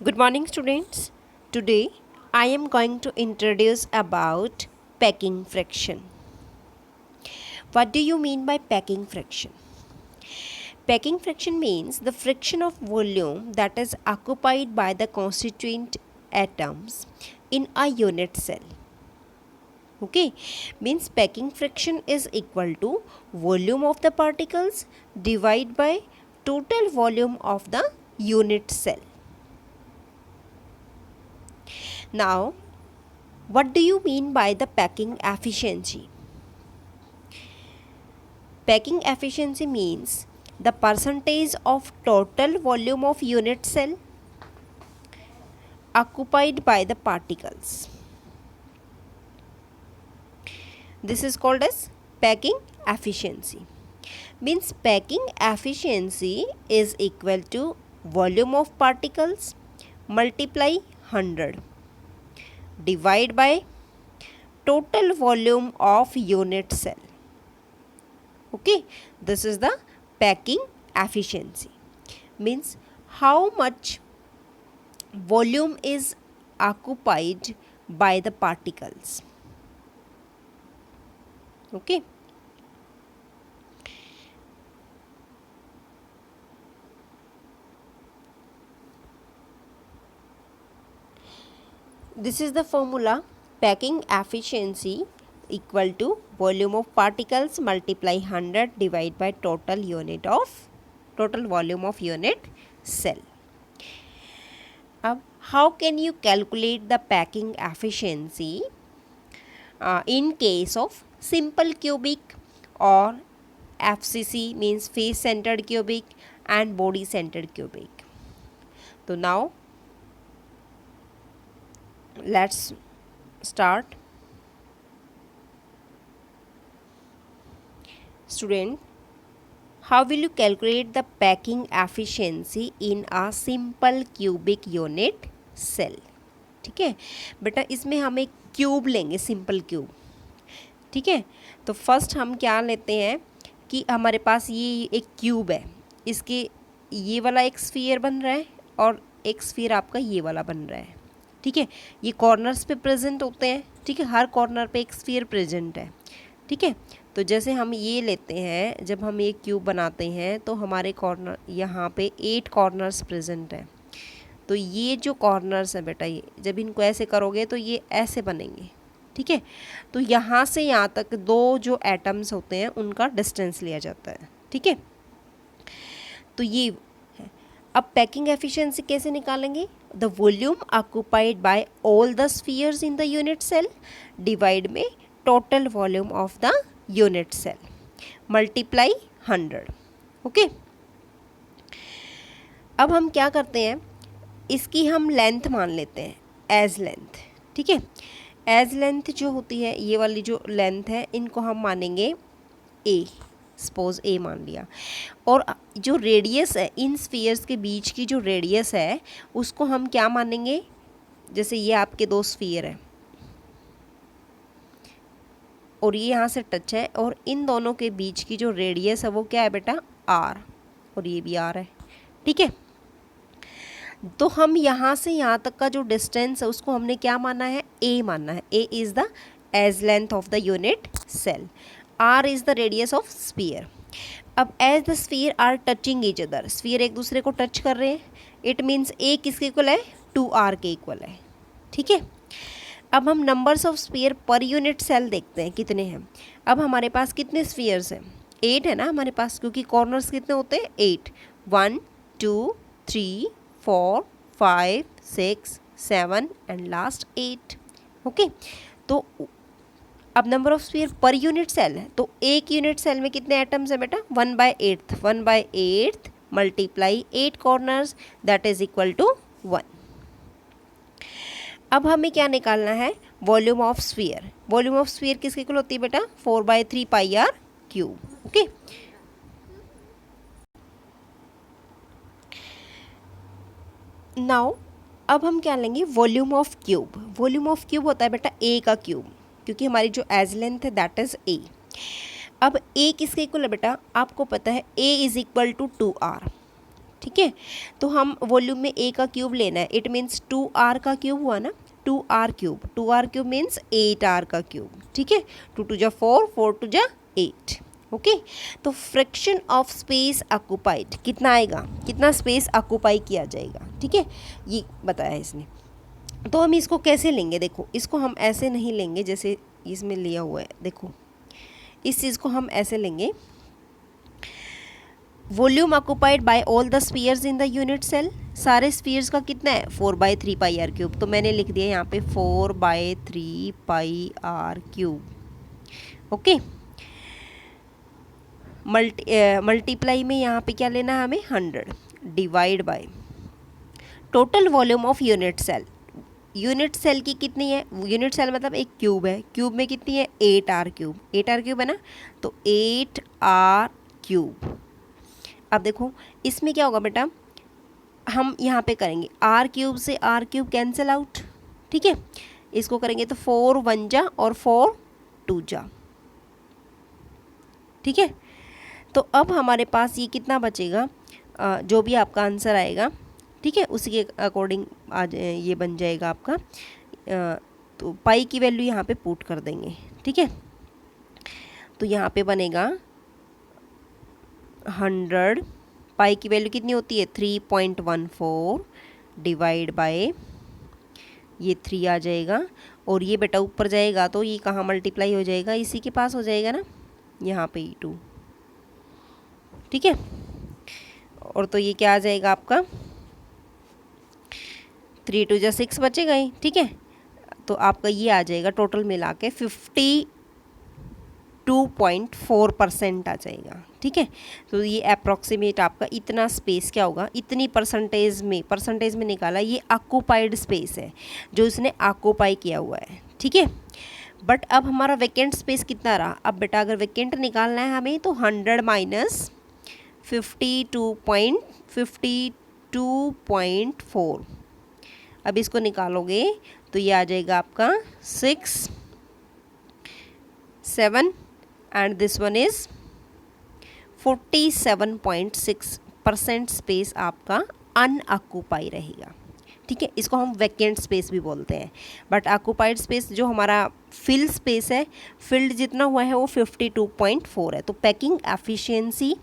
Good morning students. Today I am going to introduce about packing fraction. What do you mean by packing fraction? Packing fraction means the fraction of volume that is occupied by the constituent atoms in a unit cell. Okay, means packing fraction is equal to volume of the particles divided by total volume of the unit cell. Now, what do you mean by the packing efficiency? Packing efficiency means the percentage of total volume of unit cell occupied by the particles. This is called as packing efficiency. Means packing efficiency is equal to volume of particles multiply 100 divide by total volume of unit cell. Okay, this is the packing efficiency. Means how much volume is occupied by the particles. Okay. This is the formula. Packing efficiency equal to volume of particles multiply 100 divided by total volume of unit cell. Now, how can you calculate the packing efficiency in case of simple cubic or FCC means face centered cubic and body centered cubic? So now let's start. Student, how will you calculate the packing efficiency in a simple cubic unit cell? ठीक है बेटा, इसमें हम एक cube लेंगे, simple cube. ठीक है, तो फर्स्ट हम क्या लेते हैं कि हमारे पास ये एक क्यूब है, इसके ये वाला एक स्फीयर बन रहा है और एक स्फीयर आपका ये वाला बन रहा है. ठीक है, ये कॉर्नर्स पे प्रेजेंट होते हैं. ठीक है, हर कॉर्नर पे एक स्फीयर प्रेजेंट है. ठीक है, तो जैसे हम ये लेते हैं, जब हम ये क्यूब बनाते हैं तो हमारे कॉर्नर यहाँ पे 8 कॉर्नर्स प्रेजेंट है. तो ये जो कॉर्नर्स है बेटा, ये जब इनको ऐसे करोगे तो ये ऐसे बनेंगे. ठीक है, तो यहाँ से यहाँ तक दो जो एटम्स होते हैं उनका डिस्टेंस लिया जाता है. ठीक है, तो ये है. अब पैकिंग एफिशिएंसी कैसे निकालेंगे? The volume occupied by all the spheres in the unit cell divide में total volume of the unit cell multiply 100. Okay, अब हम क्या करते हैं, इसकी हम लेंथ मान लेते हैं एज लेंथ. ठीक है, एज लेंथ जो होती है, ये वाली जो लेंथ है, इनको हम मानेंगे ए. सपोज ए मान लिया. और जो रेडियस है, इन स्फीयर्स के बीच की जो रेडियस है उसको हम क्या मानेंगे? जैसे ये आपके दो स्फीयर है और ये यहाँ से टच है और इन दोनों के बीच की जो रेडियस है वो क्या है बेटा? आर. और ये भी आर है. ठीक है, तो हम यहाँ से यहाँ तक का जो डिस्टेंस है उसको हमने क्या माना है? ए मानना है. A is the edge length of the unit cell. R is the radius of sphere. अब as the sphere are touching each other, sphere एक दूसरे को टच कर रहे हैं, इट मीन्स ए किसके इक्वल है? 2r के इक्वल है. ठीक है, अब हम numbers of sphere per unit cell देखते हैं कितने हैं. अब हमारे पास कितने स्फीयर्स हैं? 8 है ना हमारे पास, क्योंकि कॉर्नर्स कितने होते हैं? 8. 1 2 3 4 5 6 7 एंड लास्ट 8. ओके, तो अब number of sphere per unit cell है, तो एक यूनिट सेल में कितने एटम्स है बेटा? 1/8. 1/8 multiply 8 corners that is equal to 1. अब हमें क्या निकालना है? Volume of sphere. Volume of sphere किसके इक्वल होती है बेटा? 4/3 πr³. ओके, नाउ अब हम क्या लेंगे? Volume of cube. Volume of cube होता है बेटा ए का क्यूब, क्योंकि हमारी जो एज लेंथ है दैट इज ए. अब ए किसके इक्वल है बेटा? आपको पता है ए इज इक्वल टू 2r. ठीक है। तो हम वॉल्यूम में ए का क्यूब लेना है, इट मीन्स 2r का क्यूब हुआ ना, 2r cube, 2r cube means 8r का क्यूब, ठीक है। 2 टू जा 4, 4 टू जा 8, ओके। तो फ्रैक्शन ऑफ स्पेस ऑक्युपाइड कितना आएगा, कितना स्पेस ऑक्युपाई किया जाएगा, ठीक है, ये बताया है इसने। तो हम इसको कैसे लेंगे, देखो इसको हम ऐसे नहीं लेंगे जैसे इसमें लिया हुआ है, देखो इस चीज़ को हम ऐसे लेंगे, volume occupied by all the spheres in the unit cell, सारे स्फीयर्स का कितना है 4/3 पाई आर क्यूब, तो मैंने लिख दिया यहाँ पे 4/3 pi r cube, okay. Multiply में यहाँ पे क्या लेना है हमें 100 divide by total volume of unit cell, unit cell की कितनी है, यूनिट सेल मतलब एक क्यूब है, क्यूब में कितनी है 8r क्यूब, 8r क्यूब है ना, तो 8r क्यूब। अब देखो इसमें क्या होगा बेटा, हम यहाँ पे करेंगे r क्यूब से r क्यूब कैंसिल आउट, ठीक है, इसको करेंगे तो 4 1 जा और 4 2 जा, ठीक है। तो अब हमारे पास ये कितना बचेगा, जो भी आपका आंसर आएगा, ठीक है, उसी के अकॉर्डिंग आज ये बन जाएगा आपका, तो पाई की वैल्यू यहाँ पे पुट कर देंगे, ठीक है। तो यहाँ पे बनेगा 100, पाई की वैल्यू कितनी होती है 3.14 डिवाइड बाय ये 3 आ जाएगा, और ये बेटा ऊपर जाएगा तो ये कहाँ मल्टीप्लाई हो जाएगा, इसी के पास हो जाएगा ना, यहाँ पे 2, ठीक है। और तो ये क्या आ जाएगा आपका 3 2 जा 6 बचेगा ही, ठीक है। तो आपका ये आ जाएगा टोटल मिला के 52.4% आ जाएगा, ठीक है। तो ये अप्रॉक्सीमेट आपका इतना स्पेस क्या होगा, इतनी परसेंटेज में निकाला, ये ऑक्युपाइड स्पेस है जो इसने ऑक्युपाई किया हुआ है, ठीक है। बट अब हमारा वैकेंट स्पेस कितना रहा, अब बेटा अगर वैकेंट निकालना है हमें तो 100 माइनस 52.4, अब इसको निकालोगे तो ये आ जाएगा आपका 6 7 and this one is 47.6% space आपका अनऑक्युपाई रहेगा, ठीक है। इसको हम वैकेंट स्पेस भी बोलते हैं, बट ऑक्युपाइड स्पेस जो हमारा फिल स्पेस है, फिल्ड जितना हुआ है वो 52.4 है। तो packing efficiency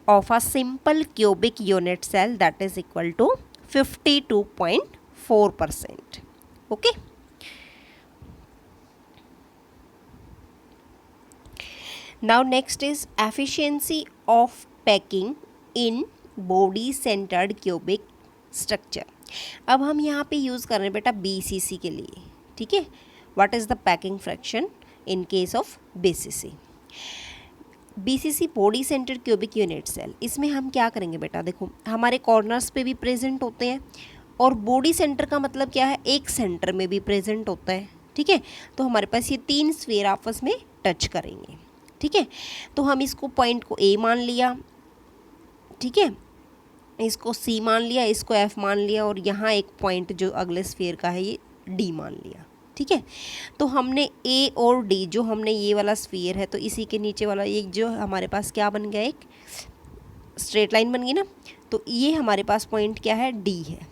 of a simple cubic unit cell that is equal to 52.4%, okay. Now next is efficiency of packing in body centered cubic structure. अब हम यहाँ पे यूज़ कर रहे हैं बेटा BCC के लिए, ठीक है। What is the packing fraction in case of BCC? BCC body centre cubic unit cell, इसमें हम क्या करेंगे बेटा, देखो हमारे कॉर्नर्स पे भी प्रेजेंट होते हैं, और बॉडी सेंटर का मतलब क्या है, एक सेंटर में भी प्रेजेंट होता है, ठीक है। तो हमारे पास ये 3 स्फीयर आपस में टच करेंगे, ठीक है। तो हम इसको पॉइंट को A मान लिया, ठीक है, इसको C मान लिया, इसको F मान लिया, और यहाँ एक पॉइंट जो अगले स्फीयर का है ये D मान लिया, ठीक है। तो हमने A और D, जो हमने ये वाला स्फीयर है तो इसी के नीचे वाला एक जो हमारे पास क्या बन गया, एक स्ट्रेट लाइन बन गई ना, तो ये हमारे पास पॉइंट क्या है D है,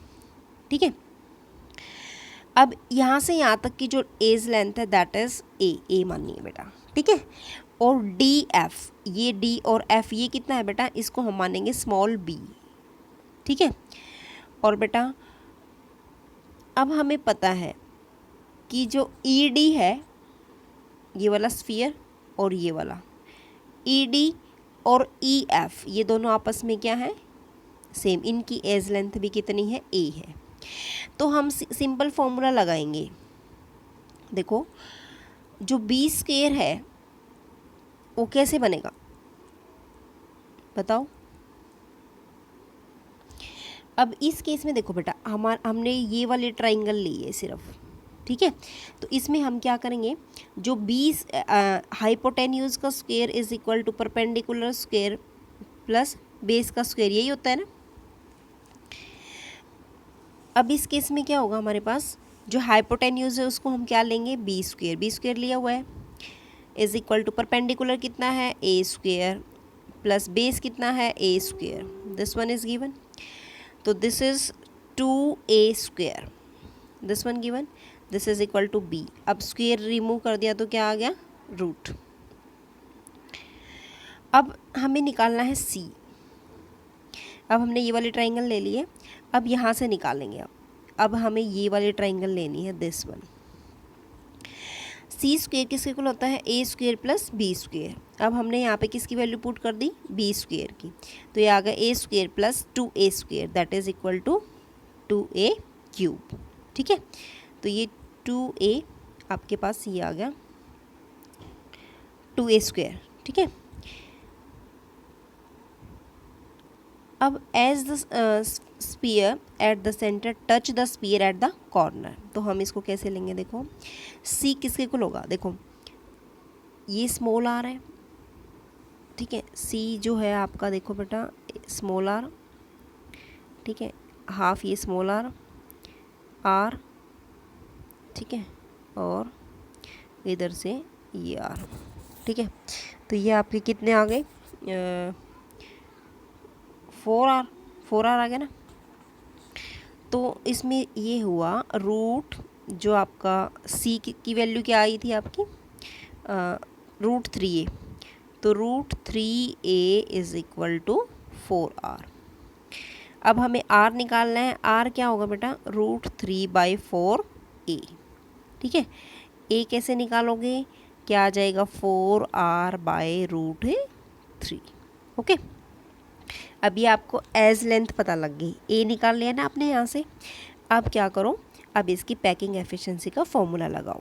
ठीक है। अब यहाँ से यहाँ तक की जो एज लेंथ है दैट इज़ A माननी है बेटा, ठीक है। और DF, ये D और F ये कितना है बेटा, इसको हम मानेंगे स्मॉल b, ठीक है। और बेटा अब हमें पता है कि जो ED है, ये वाला स्फीयर और ये वाला ED और EF ये दोनों आपस में क्या है, सेम, इनकी एज लेंथ भी कितनी है, A है। तो हम सिंपल फॉर्मूला लगाएंगे, देखो जो B स्क्वायर है वो कैसे बनेगा बताओ। अब इस केस में देखो बेटा हमने ये वाले ट्राइंगल ली है सिर्फ, ठीक है। तो इसमें हम क्या करेंगे, जो बी हाइपोटेन्यूज का square is equal to perpendicular square plus base का स्क्वायर, यही होता है ना। अब इस केस में क्या होगा, हमारे पास जो हाइपोटेन्यूज है उसको हम क्या लेंगे, बी स्क्वायर लिया हुआ है, इज इक्वल टू परपेंडिकुलर कितना है, ए स्क्वायर प्लस बेस कितना है, a square, this one is given. तो this is 2a², this one given, this is equal to b। अब स्क्वेयर रिमूव कर दिया तो क्या आ गया, रूट। अब हमें निकालना है c। अब हमने ये वाली ट्राइंगल ले ली है, अब यहाँ से निकालेंगे। अब हमें ये वाली ट्राइंगल लेनी है, दिस वन। c² किसके इक्वल होता है, a² प्लस b²। अब हमने यहाँ पे किसकी वैल्यू पुट कर दी, b² की, तो ये आ गया a² plus 2a², that is equal to 2a³। ठीक है, तो ये 2a आपके पास ये आ गया 2a²। ठीक है, अब as the sphere at the centre touch the sphere at the corner, तो हम इसको कैसे लेंगे, देखो c किसके इक्वल होगा, देखो ये स्मॉल r है, ठीक है, c जो है आपका, देखो बेटा स्मॉल r, ठीक है, हाफ ये स्मॉल r, ठीक है, और इधर से ये r, ठीक है, तो ये आपके कितने आ गए, 4r आ गया ना। तो इसमें ये हुआ रूट, जो आपका c की वैल्यू क्या आई थी आपकी, √3a, तो √3a is equal to 4r। अब हमें r निकालना है, r क्या होगा बेटा, √3/4a। ठीक है, a कैसे निकालोगे, क्या आ जाएगा, 4r/√3। ओके, अभी आपको एज लेंथ पता लग गई, ए निकाल लिया ना आपने यहाँ से। अब क्या करो, अब इसकी पैकिंग एफिशिएंसी का फॉर्मूला लगाओ।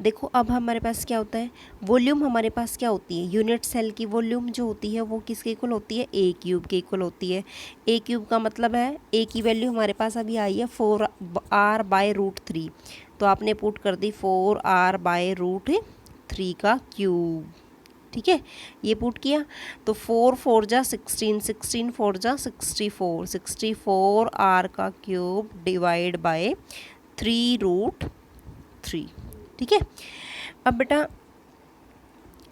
देखो अब हमारे पास क्या होता है, वॉल्यूम हमारे पास क्या होती है, यूनिट सेल की वॉल्यूम जो होती है वो किसके इक्वल होती है, a³ के इक्वल होती है। a³ का मतलब है, a की वैल्यू हमारे पास अभी आई है 4r/√3, तो आपने पुट कर दी 4r/√3 का क्यूब। ठीक है, ये पुट किया तो 4 4 जा 16, 16 4 जा 64, 64 r का क्यूब डिवाइड बाय 3√3। ठीक है, अब बेटा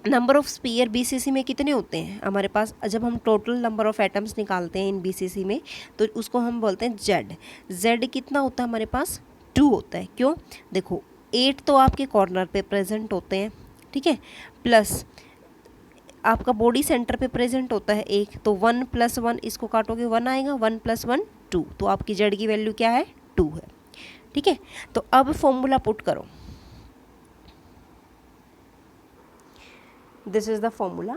नंबर ऑफ स्पीयर बीसीसी में कितने होते हैं हमारे पास, जब हम टोटल नंबर ऑफ एटम्स निकालते हैं इन बीसीसी में तो उसको हम बोलते हैं जेड। जेड कितना होता है हमारे पास, 2 होता है। क्यों, देखो 8 तो आपके कॉर्नर पे प्रेजेंट होते हैं, ठीक है, प्लस आपका बॉडी सेंटर पे प्रेजेंट होता है 1, तो 1 + 1 इसको काटोगे 1 आएगा, 1 + 1 2, तो आपकी जेड की वैल्यू क्या है, 2 है। ठीक है, तो अब फॉर्मूला पुट करो, this is the formula,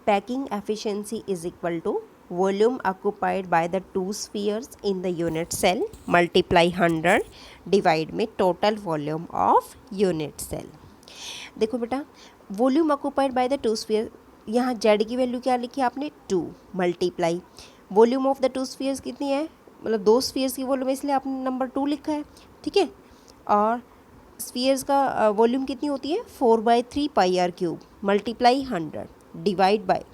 packing efficiency is equal to volume occupied by the 2 spheres in the unit cell multiply 100 divide में total volume of unit cell. देखो बेटा volume occupied by the 2 sphere, यहाँ z की value क्या लिखी आपने, 2 multiply volume of the 2 spheres कितनी है, मतलब 2 स्फीयर्स की वॉल्यूम, इसलिए आपने नंबर 2 लिखा है। ठीक है, और स्फीयर्स का वॉल्यूम कितनी होती है, 4/3 πr³ multiply 100 divide by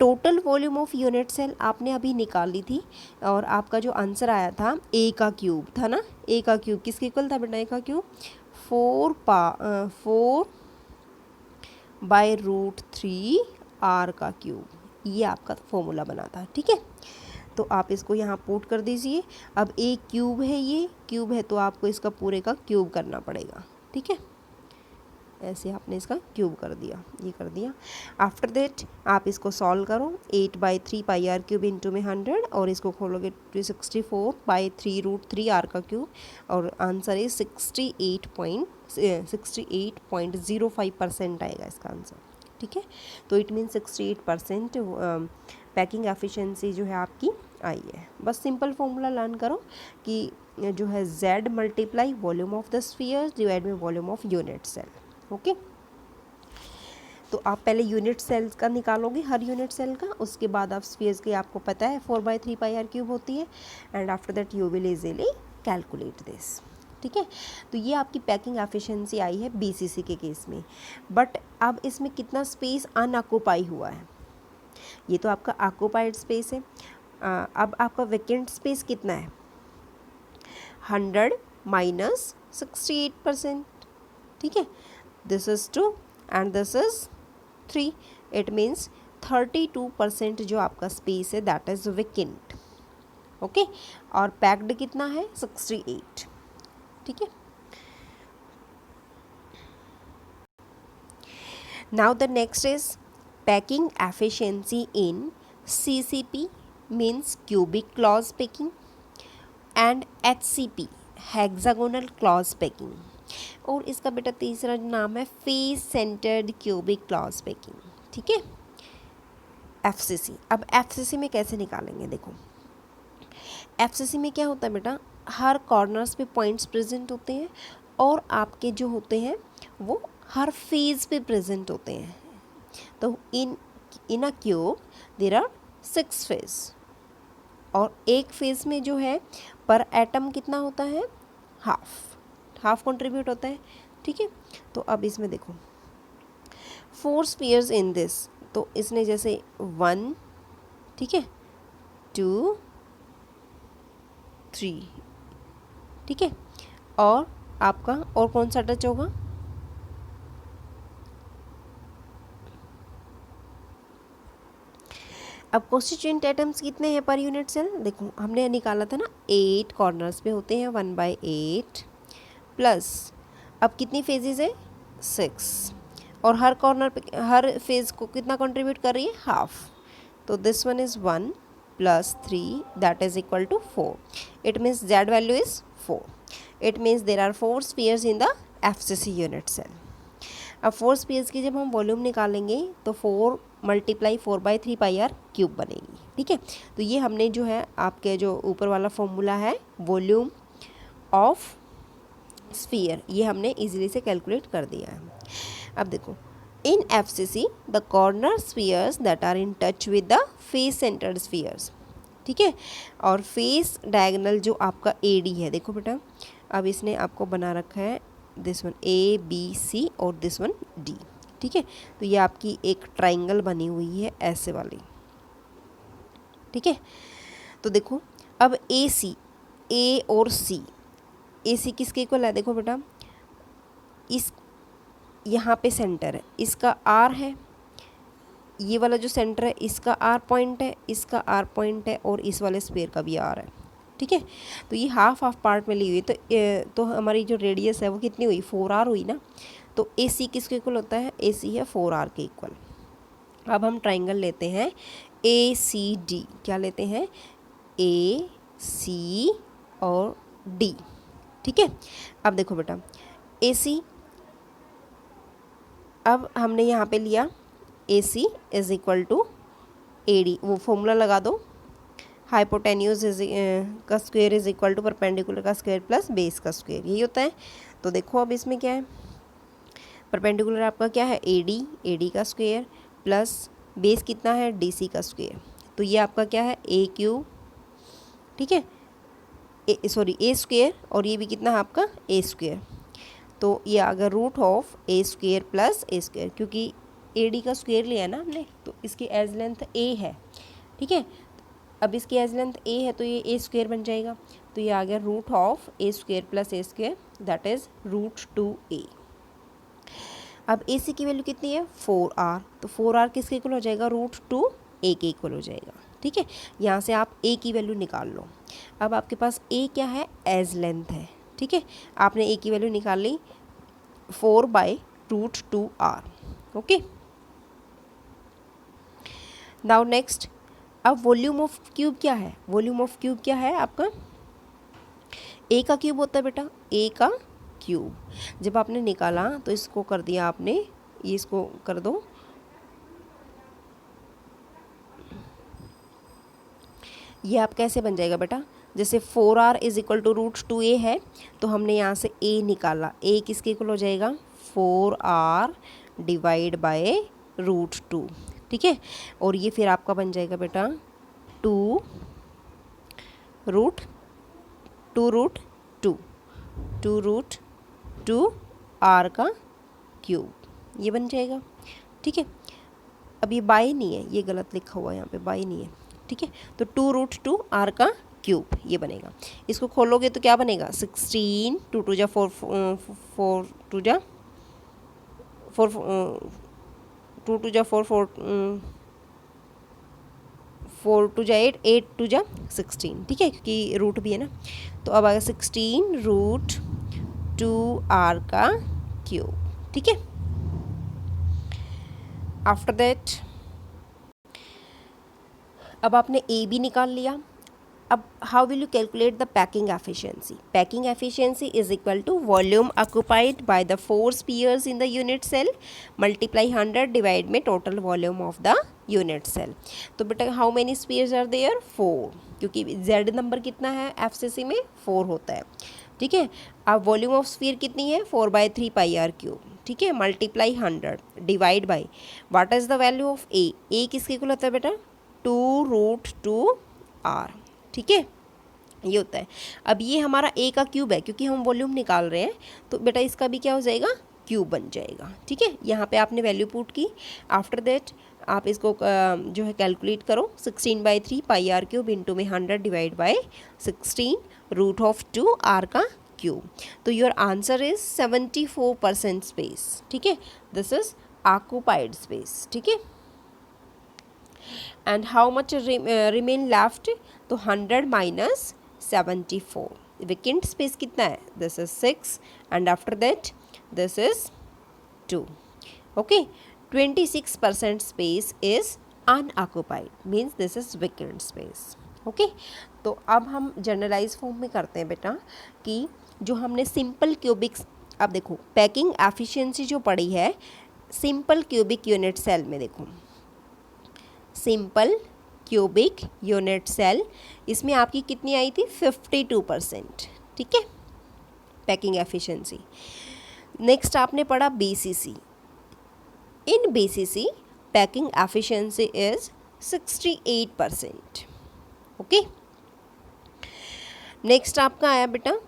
total volume of unit cell आपने अभी निकाली थी, और आपका जो आंसर आया था a का क्यूब था ना, a का क्यूब किसके इक्वल था बेटा, a का क्यूब 4/√3 r का क्यूब, ये आपका फॉर्मूला बना था। ठीक है, तो आप इसको यहाँ पुट कर दीजिए। अब एक क्यूब है, ये क्यूब है तो आपको इसका पूरे का क्यूब करना पड़ेगा। ठीक है, ऐसे आपने इसका क्यूब कर दिया, ये कर दिया। आफ्टर दैट आप इसको सॉल्व करो, 8/3 πr³ इंटू में 100, और इसको खोलोगे 64/3√3 r का क्यूब, और आंसर है 68.05% आएगा इसका आंसर। ठीक है, तो इट मीन 68% पैकिंग एफिशिएंसी जो है आपकी आई है। बस सिंपल फॉर्मूला लर्न करो कि जो है z multiply volume of the sphere divide में volume of unit cell. Okay, तो आप पहले यूनिट सेल्स का निकालोगे, हर यूनिट सेल का, उसके बाद आप स्फीयर्स की आपको पता है 4/3 πr³ होती है, and after that you will easily calculate this. ठीक है, तो ये आपकी पैकिंग एफिशिएंसी आई है बीसीसी के केस में। बट अब इसमें कितना स्पेस अनऑक्यूपाई हुआ है, ये तो आपका ऑक्यूपाइड स्पेस है। अब आपका वैकेंट स्पेस कितना है, 100 माइनस 68%। ठीक है, this is 2 and this is 3, it means 32% जो आपका स्पेस है दैट इज वैकेंट। ओके, और पैक्ड कितना है 68, ठीक है। Now the next is packing efficiency in CCP means cubic clause packing and HCP hexagonal clause packing, और इसका बेटा तीसरा नाम है face centred cubic clause packing, ठीक है। FCC, अब FCC में कैसे निकालेंगे, देखो FCC में क्या होता है बेटा, हर कॉर्नर्स पे पॉइंट्स प्रेजेंट होते हैं और आपके जो होते हैं वो हर फेज पे प्रेजेंट होते हैं। तो in a cube there are 6 faces, और एक फेज में जो है पर एटम कितना होता है, हाफ कंट्रीब्यूट होता है, ठीक है। तो अब इसमें देखो 4 स्फीयर्स इन दिस, तो इसने जैसे 1, ठीक है, 2, 3, ठीक है, और आपका और कौन सा टच होगा, अब कॉन्स्टिट्यूएंट एटम्स कितने हैं पर यूनिट सेल, देखो हमने निकाला था ना 8 कॉर्नर्स पे होते हैं 1/8 प्लस, अब कितनी फेजेस है 6, और हर कॉर्नर पे हर फेज को कितना कंट्रीब्यूट कर रही है, हाफ। तो this one is 1 + 3 that is equal to 4, it means Z value is 4, it means there are 4 spheres in the FCC unit cell. अब 4 स्फीयर्स की जब हम वॉल्यूम निकालेंगे तो 4 × 4/3πr³ बनेगी, ठीक है। तो ये हमने जो है आपके जो ऊपर वाला फॉर्मूला है वॉल्यूम ऑफ स्फीयर, ये हमने इजीली से कैलकुलेट कर दिया है। अब देखो in FCC the corner spheres that are in touch with the face centred spheres, ठीक है, और फेस डायगोनल जो आपका AD है, देखो बेटा अब इसने आपको बना रखा है दिस वन ABC और दिस वन D, ठीक है। तो ये आपकी एक ट्राइंगल बनी हुई है ऐसे वाली, ठीक है। तो देखो अब AC, A और C, AC किसके इक्वल है, देखो बेटा इस यहाँ पे सेंटर है, इसका R है, ये वाला जो सेंटर है इसका R पॉइंट है, इसका R पॉइंट है, और इस वाले स्फीयर का भी R है, ठीक है। तो ये हाफ पार्ट में ली हुई, तो हमारी जो रेडियस है वो कितनी हुई, 4R हुई ना। तो AC किसके इक्वल होता है, AC है 4R के इक्वल। अब हम ट्राइंगल लेते हैं ACD, क्या लेते हैं, AC और D, ठीक है। अब देखो बेटा AC, अब हमने यहाँ पे लिया AC is equal to AD, वो फॉर्मूला लगा दो, हाइपोटेन्यूज का square is equal to perpendicular का स्क्वायर प्लस बेस का स्क्वायर, यही होता है। तो देखो अब इसमें क्या है, परपेंडिकुलर आपका क्या है AD का स्क्वायर प्लस बेस कितना है DC का स्क्वायर, तो ये आपका क्या है A³, ठीक है, A स्क्वायर, और ये भी कितना है आपका A², तो ये आ गया root of A² plus A², क्योंकि AD का स्क्वायर लिया ना हमने, तो इसकी एज लेंथ A है, ठीक है। अब इसकी एज लेंथ A है तो ये A² बन जाएगा, तो ये आ गया root of A² plus A² that is √2A। अब AC की वैल्यू कितनी है 4R, तो 4R किसके इक्वल हो जाएगा, √2A के इक्वल हो जाएगा, ठीक है। यहाँ से आप A की वैल्यू निकाल लो। अब आपके पास A क्या है, एज लेंथ है, ठीक है, आपने A की वैल्यू निकाल ली 4/√2R, ओके। नाउ नेक्स्ट, अब वॉल्यूम ऑफ क्यूब क्या है, वॉल्यूम ऑफ क्यूब क्या है आपका, A का क्यूब होता है बेटा, A का क्यूब। जब आपने निकाला तो इसको कर दिया आपने, ये इसको कर दो, ये आप कैसे बन जाएगा बेटा, जैसे 4R is equal to √2A है, तो हमने यहाँ से A निकाला, A किसके इक्वल हो जाएगा 4R डिवाइड बाय √2, ठीक है। और ये फिर आपका बन जाएगा बेटा 2 √2 R का क्यूब, ये बन जाएगा, ठीक है। अब ये बाई नहीं है, ये गलत लिखा हुआ है यहाँ पे, बाई नहीं है, ठीक है। तो 2 √2 R का क्यूब ये बनेगा। इसको खोलोगे तो क्या बनेगा 16, 2 2 जा 4 4 2 जा 4 2 2 जा 4 4 4 टू जा 8, 8 टू जा 16, ठीक है, क्योंकि रूट भी है ना। तो अब आएगा 16 रूट 2r का क्यूब, ठीक है। आफ्टर दैट अब आपने ए भी निकाल लिया। अब how will you calculate the packing efficiency? Packing efficiency is equal to volume occupied by the 4 spheres in the unit cell multiply 100 divide में total volume of the unit cell. तो बेटा how many spheres are there? 4, क्योंकि Z number कितना है FCC में? 4 होता है, ठीक है। अब वॉल्यूम ऑफ स्फीयर कितनी है? 4/3 पाई आर क्यूब, ठीक है, multiply 100 divide by what is the value of A? A किसके इक्वल होता है बेटा? 2√2r, ठीक है, ये होता है। अब ये हमारा ए का क्यूब है, क्योंकि हम वॉल्यूम निकाल रहे हैं, तो बेटा इसका भी क्या हो जाएगा? क्यूब बन जाएगा, ठीक है। यहाँ पे आपने वैल्यू पुट की। आफ्टर दैट आप इसको जो है कैलकुलेट करो। 16/3 पाई आर क्यूब इंटू में 100 डिवाइड बाई 16√2r का क्यूब। तो योर आंसर इज 74% स्पेस, ठीक है। दिस इज ऑक्यूपाइड स्पेस, ठीक है। And how much remain left? तो 100 माइनस 74, वेकेंट स्पेस कितना है? This is 6 and after that this is 2, okay. 26% space is unoccupied, means this is vacant space, okay. तो अब हम जनरलाइज फॉर्म में करते हैं बेटा कि जो हमने सिंपल क्यूबिक, अब देखो पैकिंग एफिशिएंसी जो पड़ी है सिंपल क्यूबिक यूनिट सेल में, देखो सिंपल क्यूबिक यूनिट सेल, इसमें आपकी कितनी आई थी? 52%, ठीक है, पैकिंग एफिशिएंसी। नेक्स्ट आपने पढ़ा BCC. In BCC packing efficiency is 68%, okay. Next आपका आया बेटा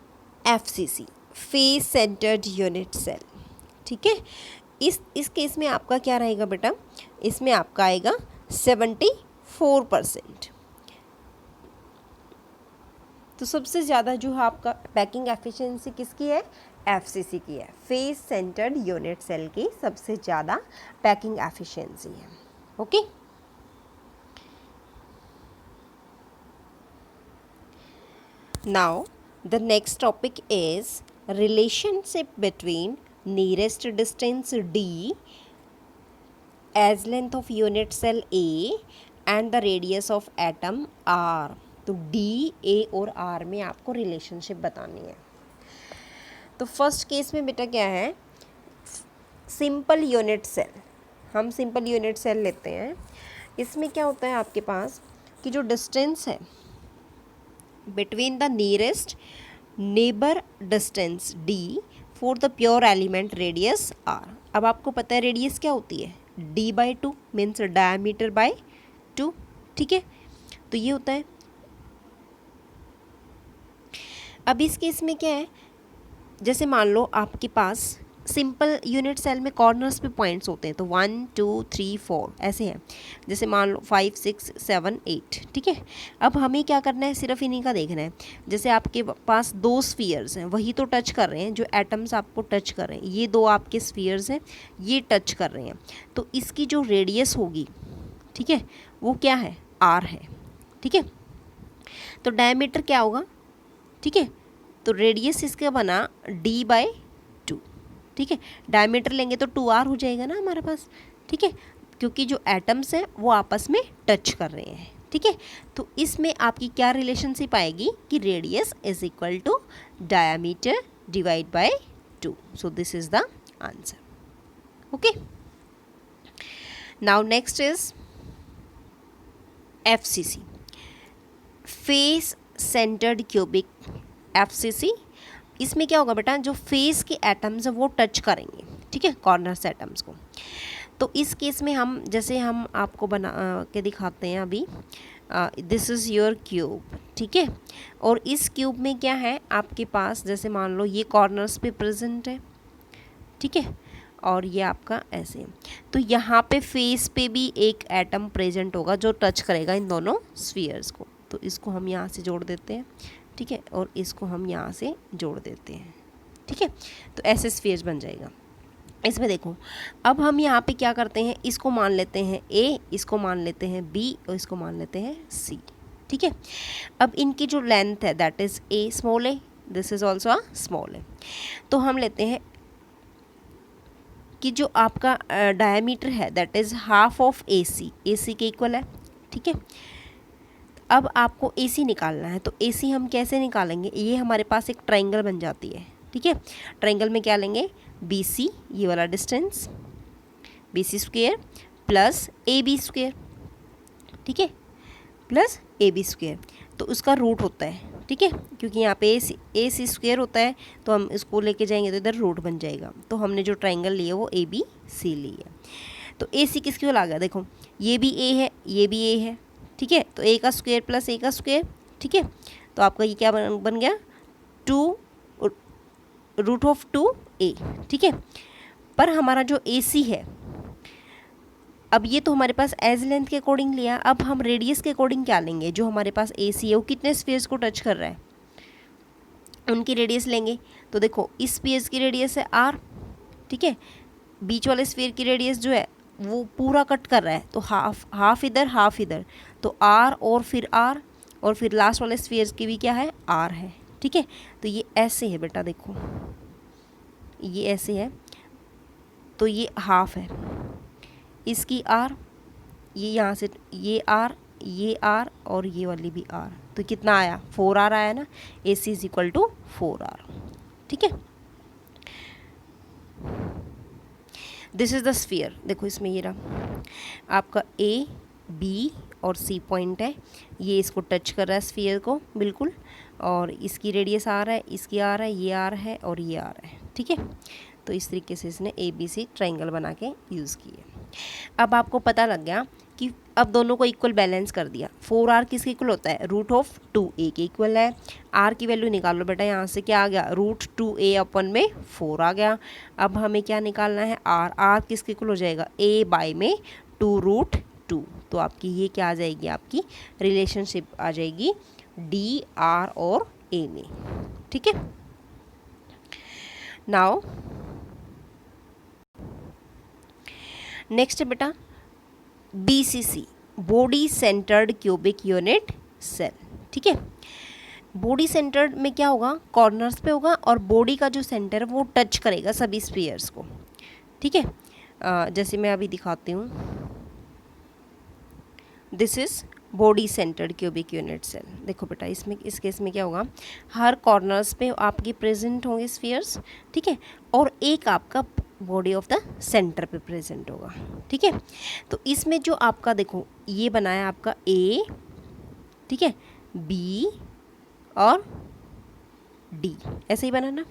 FCC, face centred unit cell, ठीक है। इस केस में आपका क्या रहेगा बेटा? इसमें आपका आएगा 74%। तो सबसे ज़्यादा जो है आपका पैकिंग एफिशिएंसी किसकी है? एफसीसी की है, फेस सेंटर्ड यूनिट सेल की सबसे ज़्यादा पैकिंग एफिशिएंसी है, okay. Now the next topic is relationship between nearest distance d as length of unit cell A and the radius of atom R। तो D, A और R में आपको relationship बतानी है। तो फर्स्ट केस में बेटा क्या है? सिंपल यूनिट सेल, हम सिंपल यूनिट सेल लेते हैं। इसमें क्या होता है आपके पास कि जो डिस्टेंस है between the nearest neighbour distance D for the pure element radius R। अब आपको पता है रेडियस क्या होती है? D/2 मीन्स डायमीटर बाय 2, ठीक है। तो ये होता है। अब इस केस में क्या है, जैसे मान लो आपके पास सिंपल यूनिट सेल में कॉर्नर्स पे पॉइंट्स होते हैं, तो 1 2 3 4 ऐसे हैं। जैसे मान लो 5 6 7 8, ठीक है। अब हमें क्या करना है? सिर्फ इन्हीं का देखना है। जैसे आपके पास 2 स्फीयर्स हैं, वही तो टच कर रहे हैं, जो एटम्स आपको टच कर रहे हैं, ये 2 आपके स्फीयर्स हैं, ये टच कर रहे हैं। तो इसकी जो रेडियस होगी, ठीक है, वो क्या है? R है, ठीक है। तो डायमीटर क्या होगा? ठीक है, तो रेडियस इसका बना D/2, ठीक है। डायमीटर लेंगे तो 2R हो जाएगा ना हमारे पास, ठीक है, क्योंकि जो एटम्स हैं वो आपस में टच कर रहे हैं, ठीक है। तो इसमें आपकी क्या रिलेशनशिप आएगी कि radius is equal to diameter divide by 2। So this is the answer, okay. Now next is FCC, face centred cubic FCC। इसमें क्या होगा बेटा? जो फेस के एटम्स हैं वो टच करेंगे, ठीक है, कॉर्नर्स एटम्स को। तो इस केस में हम जैसे हम आपको बना के दिखाते हैं अभी, दिस इज़ योर क्यूब, ठीक है। और इस क्यूब में क्या है आपके पास? जैसे मान लो ये कॉर्नर्स पे प्रेजेंट है, ठीक है, और ये आपका ऐसे। तो यहाँ पे फेस पे भी एक एटम प्रेजेंट होगा जो टच करेगा इन दोनों स्फीयर्स को। तो इसको हम यहाँ से जोड़ देते हैं, ठीक है, और इसको हम यहाँ से जोड़ देते हैं, ठीक है। तो ऐसे स्फीयर्स बन जाएगा। इसमें देखो, अब हम यहाँ पे क्या करते हैं, इसको मान लेते हैं ए, इसको मान लेते हैं बी और इसको मान लेते हैं सी। ठीक है, अब इनकी जो लेंथ है that is a small a, this is also a small a. तो हम लेते हैं कि जो आपका डायमीटर है that is half of A C के इक्वल है। ठीक है, अब आपको ए सी निकालना है, तो ए सी हम कैसे निकालेंगे, ये हमारे पास एक ट्राइंगल बन जाती है। ठीक है, ट्राइंगल में क्या लेंगे, बी सी, ये वाला distance B C square plus A B square. ठीक है, प्लस ए बी स्क्वेयर, तो उसका रूट होता है। ठीक है, क्योंकि यहाँ पे ए सी स्क्वेयर होता है, तो हम इसको लेके जाएंगे तो इधर रूट बन जाएगा। तो हमने जो ट्राइंगल लिया वो ए बी सी ली है। तो ए सी किसके वाला आ गया, देखो ये भी ए है, ये भी ए है। ठीक है, तो ए का स्क्वायर प्लस ए का स्क्वायर। ठीक है, तो आपका ये क्या बन गया, 2 रूट ऑफ 2 ए। ठीक है, पर हमारा जो ए सी है, अब ये तो हमारे पास एज लेंथ के अकॉर्डिंग लिया, अब हम रेडियस के अकॉर्डिंग क्या लेंगे, जो हमारे पास ए सी है वो कितने स्फीयर्स को टच कर रहा है, उनकी रेडियस लेंगे। तो देखो इस स्फीयर की रेडियस है आर। ठीक है, बीच वाले स्फीयर की रेडियस जो है वो पूरा कट कर रहा है, तो हाफ इधर हाफ इधर, तो आर और फिर लास्ट वाले स्फीयर की भी क्या है, आर है। ठीक है, तो ये ऐसे है बेटा, देखो ये ऐसे है, तो ये हाफ है, इसकी आर, ये यहाँ से ये आर और ये वाली भी आर, तो कितना आया, 4R आया ना, ए सी इज इक्वल टू 4R। ठीक है, दिस इज़ द स्फीयर। देखो इसमें ये रहा आपका ए बी और सी पॉइंट है, ये इसको टच कर रहा है स्फीयर को बिल्कुल, और इसकी रेडियस आर है, इसकी आर है, ये आर है और ये आर है। ठीक है, तो इस तरीके से इसने ए बी सी ट्राइंगल बना के यूज़ किए। अब आपको पता लग गया कि अब दोनों को इक्वल बैलेंस कर दिया। 4R किसके इक्वल होता है, रूट ऑफ 2a के इक्वल है। r की वैल्यू निकालो बेटा, यहाँ से क्या आ गया, रूट 2a अपन में 4 आ गया। अब हमें क्या निकालना है, r किसके इक्वल हो जाएगा, a बाय में 2 रूट 2। तो आपकी ये क्या आ जाएगी, आपकी रिलेशनशिप आ जाएगी डी आर और a में। ठीक है, नाउ नेक्स्ट है बेटा BCC, body centred cubic unit cell. ठीक है, बॉडी सेंटर्ड में क्या होगा, कॉर्नर्स पे होगा और बॉडी का जो सेंटर है वो टच करेगा सभी स्फीयर्स को। ठीक है, जैसे मैं अभी दिखाती हूँ, this is body centred cubic unit cell. देखो बेटा इसमें, इस केस में क्या होगा, हर कॉर्नर्स पे आपके प्रेजेंट होंगे स्फीयर्स। ठीक है, और एक आपका बॉडी ऑफ द सेंटर पे प्रेजेंट होगा। ठीक है, तो इसमें जो आपका देखो ये बनाया आपका ए, ठीक है, बी और डी, ऐसे ही बना ना।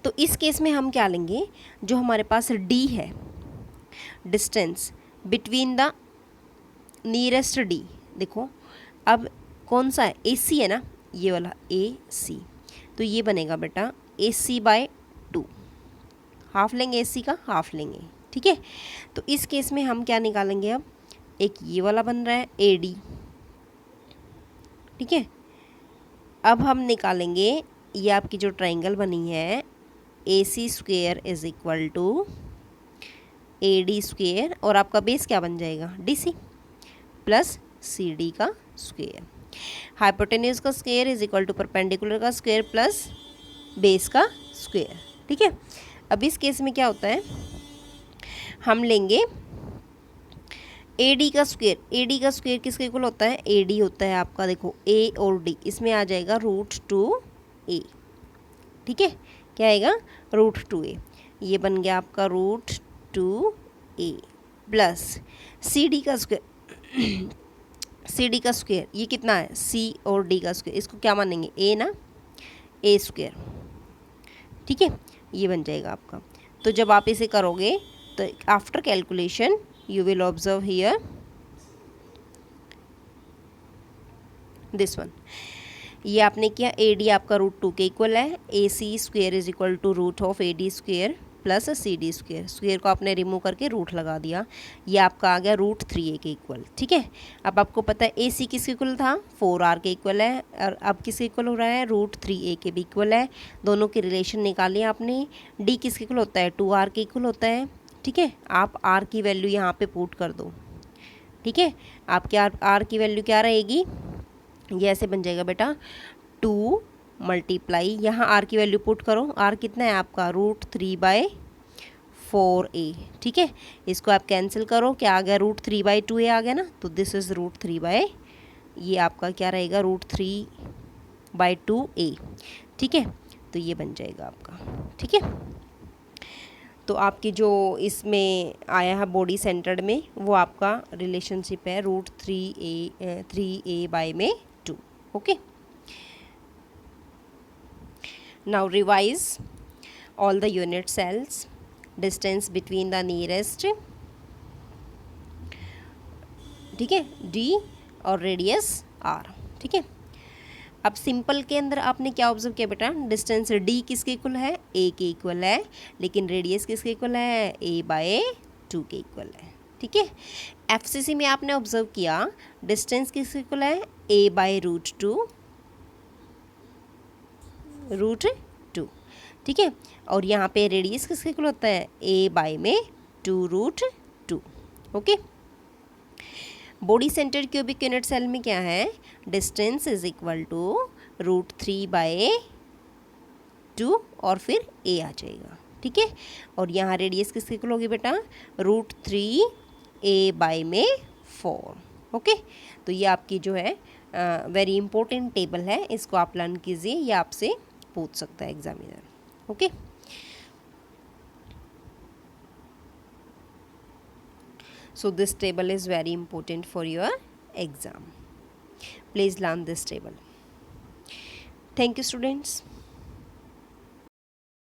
तो इस केस में हम क्या लेंगे, जो हमारे पास डी है, distance between the nearest D, देखो अब कौन सा है, ए सी है ना, ये वाला ए सी, तो ये बनेगा बेटा ए सी बाय 2, हाफ लेंगे, ए सी का हाफ लेंगे। ठीक है, तो इस केस में हम क्या निकालेंगे, अब एक ये वाला बन रहा है ए डी। ठीक है, अब हम निकालेंगे ये आपकी जो ट्राइंगल बनी है, A C square is equal to A D square, और आपका बेस क्या बन जाएगा, D C plus C D का स्क्वेयर। हाइपोटेन्यूज का square is equal to perpendicular का स्क्वेयर प्लस बेस का स्क्वेयर। ठीक है, अब इस केस में क्या होता है, हम लेंगे ए डी का स्क्वेयर। ए डी का स्क्वेयर किसके इक्वल होता है, ए डी होता है आपका, देखो ए और डी, इसमें आ जाएगा रूट 2a। ठीक है, क्या आएगा, रूट 2a, ये बन गया आपका root 2a plus C D का स्क्वेयर। सी डी का स्क्वेयर ये कितना है, सी और डी का स्क्वेयर, इसको क्या मानेंगे, ए ना, ए स्क्वेयर। ठीक है, ये बन जाएगा आपका। तो जब आप इसे करोगे तो after calculation you will observe here this one, ये आपने किया, ए डी आपका रूट 2 के इक्वल है, A C square is equal to root of A D square plus C D square, square को आपने रिमूव करके रूट लगा दिया, ये आपका आ गया √3a के इक्वल। ठीक है, अब आपको पता है ए सी किसके इक्वल था, 4r के इक्वल है, और अब किसके इक्वल हो रहा है, √3a के भी इक्वल है। दोनों की रिलेशन निकाली आपने। डी किसके इक्वल होता है, 2r के इक्वल होता है। ठीक है, आप r की वैल्यू यहाँ पे पुट कर दो। ठीक है, आपके r की वैल्यू क्या रहेगी, ये ऐसे बन जाएगा बेटा 2 मल्टीप्लाई, यहाँ r की वैल्यू पुट करो, r कितना है आपका √3/4a। ठीक है, इसको आप कैंसिल करो, क्या आ गया, √3/2a आ गया ना, तो दिस इज़ √3, ये आपका क्या रहेगा, √3/2a। ठीक है, तो ये बन जाएगा आपका। ठीक है, तो आपकी जो इसमें आया है बॉडी सेंटर्ड में, वो आपका रिलेशनशिप है √3a/2। Okay, now revise all the unit cells, distance between the nearest, ठीक है, d और रेडियस r। ठीक है, अब सिंपल के अंदर आपने क्या ऑब्जर्व किया बेटा, डिस्टेंस d किसके इक्वल है, a के इक्वल है, लेकिन रेडियस किसके इक्वल है, a/2 के इक्वल है। ठीक है, FCC में आपने ऑब्जर्व किया डिस्टेंस किसके इक्वल है, a/√2। ठीक है, और यहाँ पे रेडियस किसके इक्वल होता है, a/2√2। Okay, body centre cubic unit cell में क्या है, डिस्टेंस इज इक्वल टू √3/2 और फिर a आ जाएगा। ठीक है, और यहाँ रेडियस किसके इक्वल होगी बेटा, √3a/4। ओके, तो ये आपकी जो है वेरी इंपॉर्टेंट टेबल है, इसको आप लर्न कीजिए, ये आपसे पूछ सकता है examiner. Okay, so this table is very important for your exam. Please learn this table. Thank you, students.